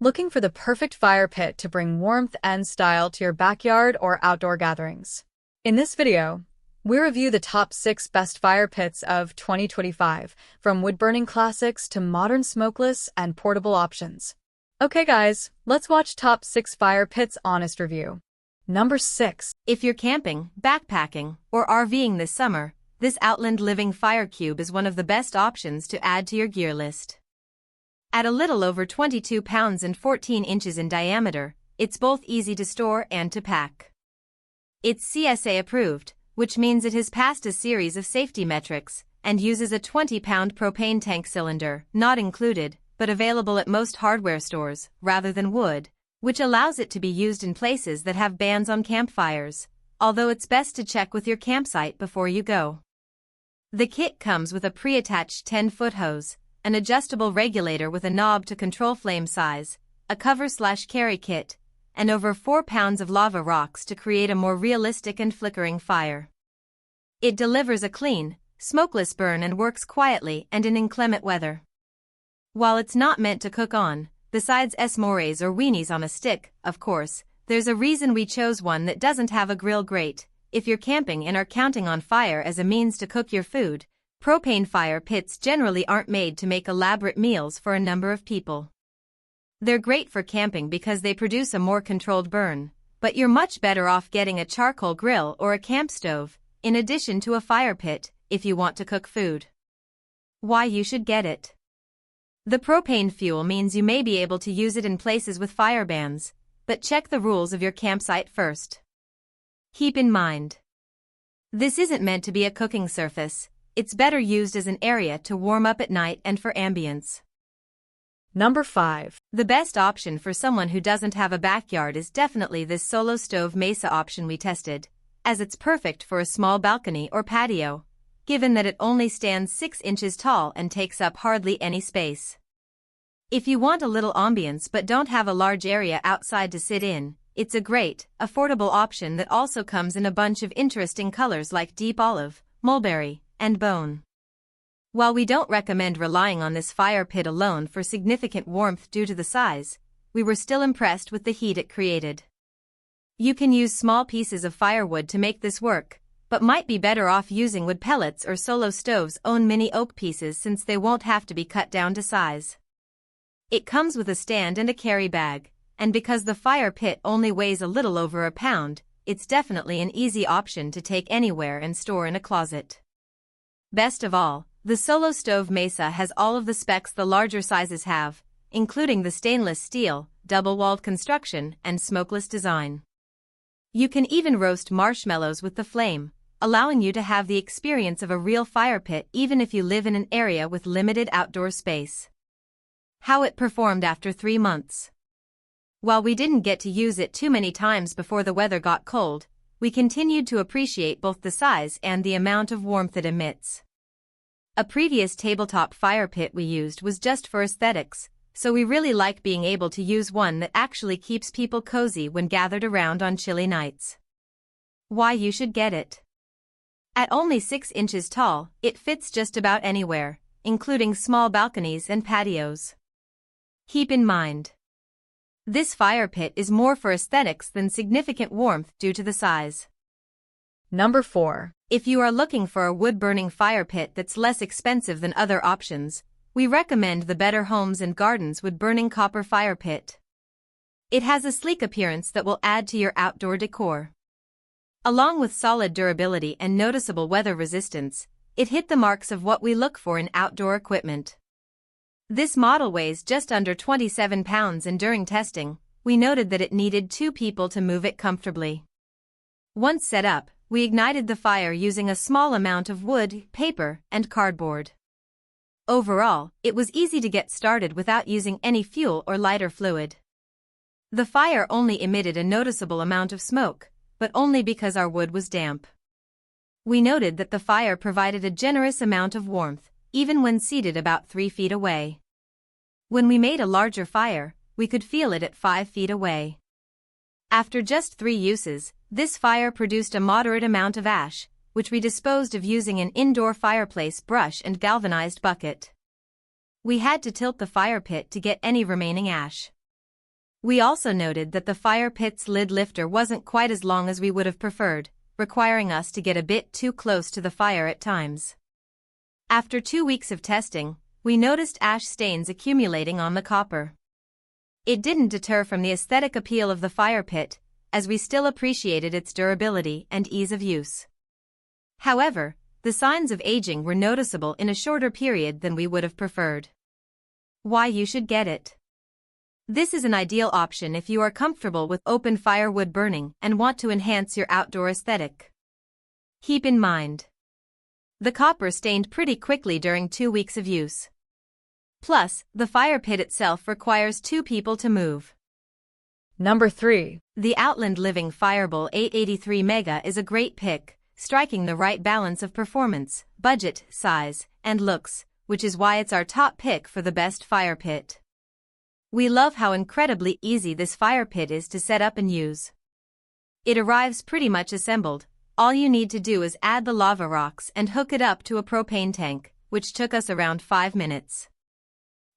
Looking for the perfect fire pit to bring warmth and style to your backyard or outdoor gatherings? In this video, we review the top 6 best fire pits of 2025, from wood-burning classics to modern smokeless and portable options. Okay guys, let's watch top 6 fire pits honest review. Number 6. If you're camping, backpacking, or RVing this summer, this Outland Living Firecube is one of the best options to add to your gear list. At a little over 22 pounds and 14 inches in diameter, it's both easy to store and to pack. It's CSA approved, which means it has passed a series of safety metrics, and uses a 20-pound propane tank cylinder, not included, but available at most hardware stores, rather than wood, which allows it to be used in places that have bans on campfires, although it's best to check with your campsite before you go. The kit comes with a pre-attached 10-foot hose, an adjustable regulator with a knob to control flame size, a cover/carry kit, and over 4 pounds of lava rocks to create a more realistic and flickering fire. It delivers a clean, smokeless burn and works quietly and in inclement weather. While it's not meant to cook on, besides s'mores or weenies on a stick, of course, there's a reason we chose one that doesn't have a grill grate. If you're camping and are counting on fire as a means to cook your food, propane fire pits generally aren't made to make elaborate meals for a number of people. They're great for camping because they produce a more controlled burn, but you're much better off getting a charcoal grill or a camp stove, in addition to a fire pit, if you want to cook food. Why you should get it. The propane fuel means you may be able to use it in places with fire bans, but check the rules of your campsite first. Keep in mind, this isn't meant to be a cooking surface. It's better used as an area to warm up at night and for ambience. Number 5. The best option for someone who doesn't have a backyard is definitely this solo stove Mesa option we tested, as it's perfect for a small balcony or patio, given that it only stands 6 inches tall and takes up hardly any space. If you want a little ambience but don't have a large area outside to sit in, it's a great, affordable option that also comes in a bunch of interesting colors like deep olive, mulberry, and bone. While we don't recommend relying on this fire pit alone for significant warmth due to the size, we were still impressed with the heat it created. You can use small pieces of firewood to make this work, but might be better off using wood pellets or Solo Stove's own mini oak pieces since they won't have to be cut down to size. It comes with a stand and a carry bag, and because the fire pit only weighs a little over a pound, it's definitely an easy option to take anywhere and store in a closet. Best of all, the Solo Stove Mesa has all of the specs the larger sizes have, including the stainless steel, double-walled construction, and smokeless design. You can even roast marshmallows with the flame, allowing you to have the experience of a real fire pit even if you live in an area with limited outdoor space. How it performed after 3 months. While we didn't get to use it too many times before the weather got cold, we continued to appreciate both the size and the amount of warmth it emits. A previous tabletop fire pit we used was just for aesthetics, so we really like being able to use one that actually keeps people cozy when gathered around on chilly nights. Why you should get it. At only 6 inches tall, it fits just about anywhere, including small balconies and patios. Keep in mind, this fire pit is more for aesthetics than significant warmth due to the size. Number 4. If you are looking for a wood-burning fire pit that's less expensive than other options, we recommend the Better Homes and Gardens wood-burning copper fire pit. It has a sleek appearance that will add to your outdoor decor. Along with solid durability and noticeable weather resistance, it hit the marks of what we look for in outdoor equipment. This model weighs just under 27 pounds and during testing, we noted that it needed 2 people to move it comfortably. Once set up, we ignited the fire using a small amount of wood, paper, and cardboard. Overall, it was easy to get started without using any fuel or lighter fluid. The fire only emitted a noticeable amount of smoke, but only because our wood was damp. We noted that the fire provided a generous amount of warmth, even when seated about 3 feet away. When we made a larger fire, we could feel it at 5 feet away. After just 3 uses, this fire produced a moderate amount of ash, which we disposed of using an indoor fireplace brush and galvanized bucket. We had to tilt the fire pit to get any remaining ash. We also noted that the fire pit's lid lifter wasn't quite as long as we would have preferred, requiring us to get a bit too close to the fire at times. After 2 weeks of testing, we noticed ash stains accumulating on the copper. It didn't deter from the aesthetic appeal of the fire pit, as we still appreciated its durability and ease of use. However, the signs of aging were noticeable in a shorter period than we would have preferred. Why you should get it. This is an ideal option if you are comfortable with open firewood burning and want to enhance your outdoor aesthetic. Keep in mind, the copper stained pretty quickly during 2 weeks of use. Plus, the fire pit itself requires 2 people to move. Number 3. The Outland Living Fireball 883 Mega is a great pick, striking the right balance of performance, budget, size, and looks, which is why it's our top pick for the best fire pit. We love how incredibly easy this fire pit is to set up and use. It arrives pretty much assembled. All you need to do is add the lava rocks and hook it up to a propane tank, which took us around 5 minutes.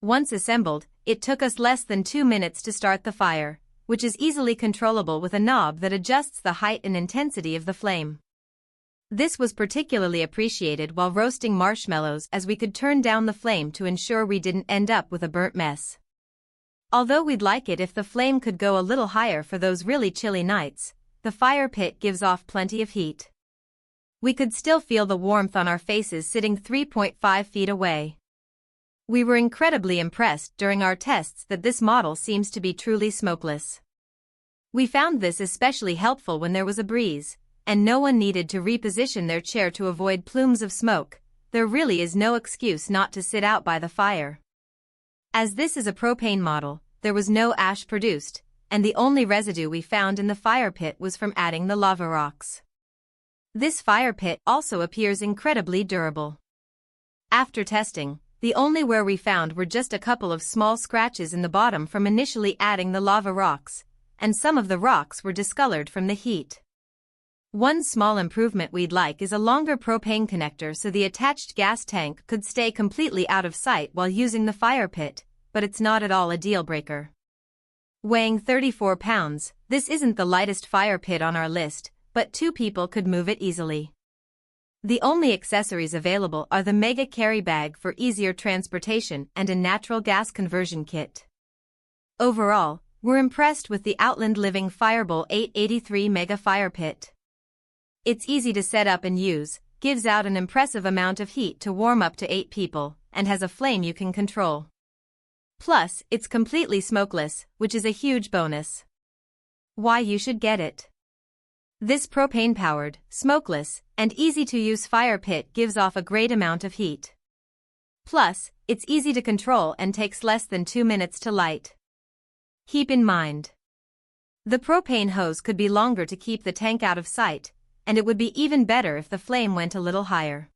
Once assembled, it took us less than 2 minutes to start the fire, which is easily controllable with a knob that adjusts the height and intensity of the flame. This was particularly appreciated while roasting marshmallows, as we could turn down the flame to ensure we didn't end up with a burnt mess. Although we'd like it if the flame could go a little higher for those really chilly nights, the fire pit gives off plenty of heat. We could still feel the warmth on our faces sitting 3.5 feet away. We were incredibly impressed during our tests that this model seems to be truly smokeless. We found this especially helpful when there was a breeze, and no one needed to reposition their chair to avoid plumes of smoke. There really is no excuse not to sit out by the fire. As this is a propane model, there was no ash produced, and the only residue we found in the fire pit was from adding the lava rocks. This fire pit also appears incredibly durable. After testing, the only wear we found were just a couple of small scratches in the bottom from initially adding the lava rocks, and some of the rocks were discolored from the heat. One small improvement we'd like is a longer propane connector so the attached gas tank could stay completely out of sight while using the fire pit, but it's not at all a deal breaker. Weighing 34 pounds, this isn't the lightest fire pit on our list, but 2 people could move it easily. The only accessories available are the mega carry bag for easier transportation and a natural gas conversion kit. Overall, we're impressed with the Outland Living Fireball 883 Mega Fire Pit. It's easy to set up and use, gives out an impressive amount of heat to warm up to 8 people, and has a flame you can control. Plus, it's completely smokeless, which is a huge bonus. Why you should get it. This propane-powered, smokeless, and easy-to-use fire pit gives off a great amount of heat. Plus, it's easy to control and takes less than 2 minutes to light. Keep in mind, the propane hose could be longer to keep the tank out of sight, and it would be even better if the flame went a little higher.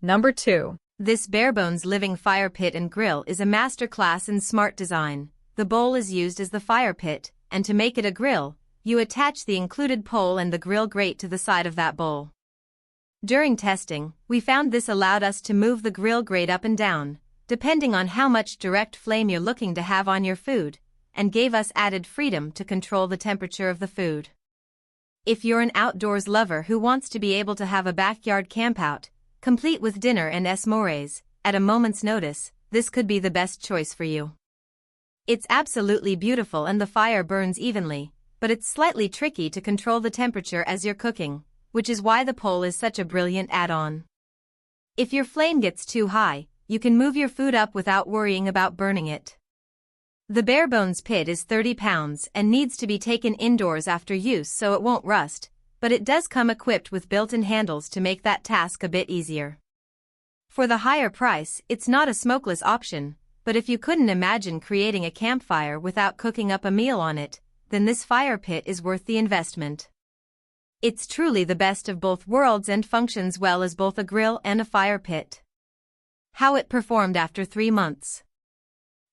Number 2. This Barebones Living Fire Pit and Grill is a masterclass in smart design. The bowl is used as the fire pit, and to make it a grill, you attach the included pole and the grill grate to the side of that bowl. During testing, we found this allowed us to move the grill grate up and down, depending on how much direct flame you're looking to have on your food, and gave us added freedom to control the temperature of the food. If you're an outdoors lover who wants to be able to have a backyard campout, complete with dinner and s'mores, at a moment's notice, this could be the best choice for you. It's absolutely beautiful and the fire burns evenly, but it's slightly tricky to control the temperature as you're cooking, which is why the pole is such a brilliant add-on. If your flame gets too high, you can move your food up without worrying about burning it. The Barebones pit is 30 pounds and needs to be taken indoors after use so it won't rust, but it does come equipped with built-in handles to make that task a bit easier. For the higher price, it's not a smokeless option, but if you couldn't imagine creating a campfire without cooking up a meal on it, then this fire pit is worth the investment. It's truly the best of both worlds and functions well as both a grill and a fire pit. How it performed after 3 months.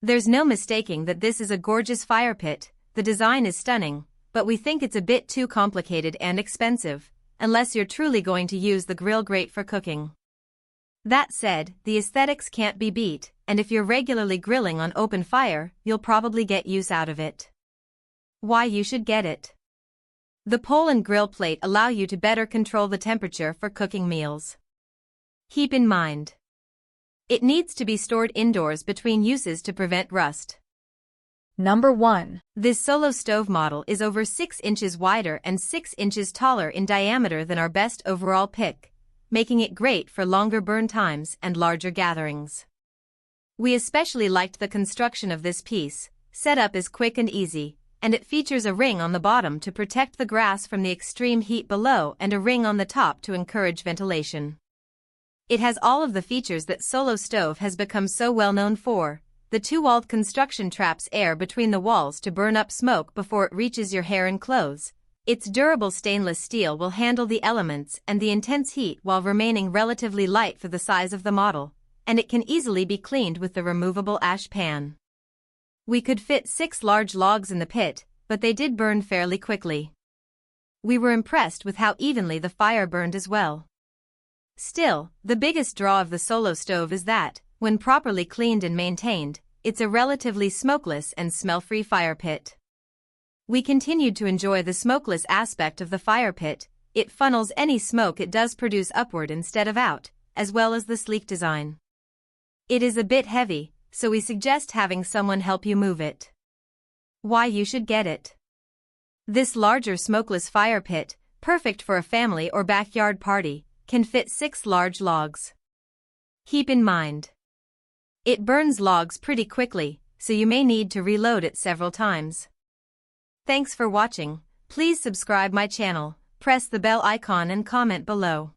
There's no mistaking that this is a gorgeous fire pit. The design is stunning, but we think it's a bit too complicated and expensive, unless you're truly going to use the grill grate for cooking. That said, the aesthetics can't be beat, and if you're regularly grilling on open fire, you'll probably get use out of it. Why you should get it. The pole and grill plate allow you to better control the temperature for cooking meals. Keep in mind, it needs to be stored indoors between uses to prevent rust. Number 1. This solo stove model is over 6 inches wider and 6 inches taller in diameter than our best overall pick, making it great for longer burn times and larger gatherings. We especially liked the construction of this piece. Setup is quick and easy, and it features a ring on the bottom to protect the grass from the extreme heat below and a ring on the top to encourage ventilation. It has all of the features that solo stove has become so well known for. The two-walled construction traps air between the walls to burn up smoke before it reaches your hair and clothes. Its durable stainless steel will handle the elements and the intense heat while remaining relatively light for the size of the model, and it can easily be cleaned with the removable ash pan. We could fit 6 large logs in the pit, but they did burn fairly quickly. We were impressed with how evenly the fire burned as well. Still, the biggest draw of the solo stove is that, when properly cleaned and maintained, it's a relatively smokeless and smell-free fire pit. We continued to enjoy the smokeless aspect of the fire pit. It funnels any smoke it does produce upward instead of out, as well as the sleek design. It is a bit heavy, so we suggest having someone help you move it. Why you should get it. This larger smokeless fire pit, perfect for a family or backyard party, can fit 6 large logs. Keep in mind, it burns logs pretty quickly, so you may need to reload it several times. Thanks for watching. Please subscribe my channel, press the bell icon and comment below.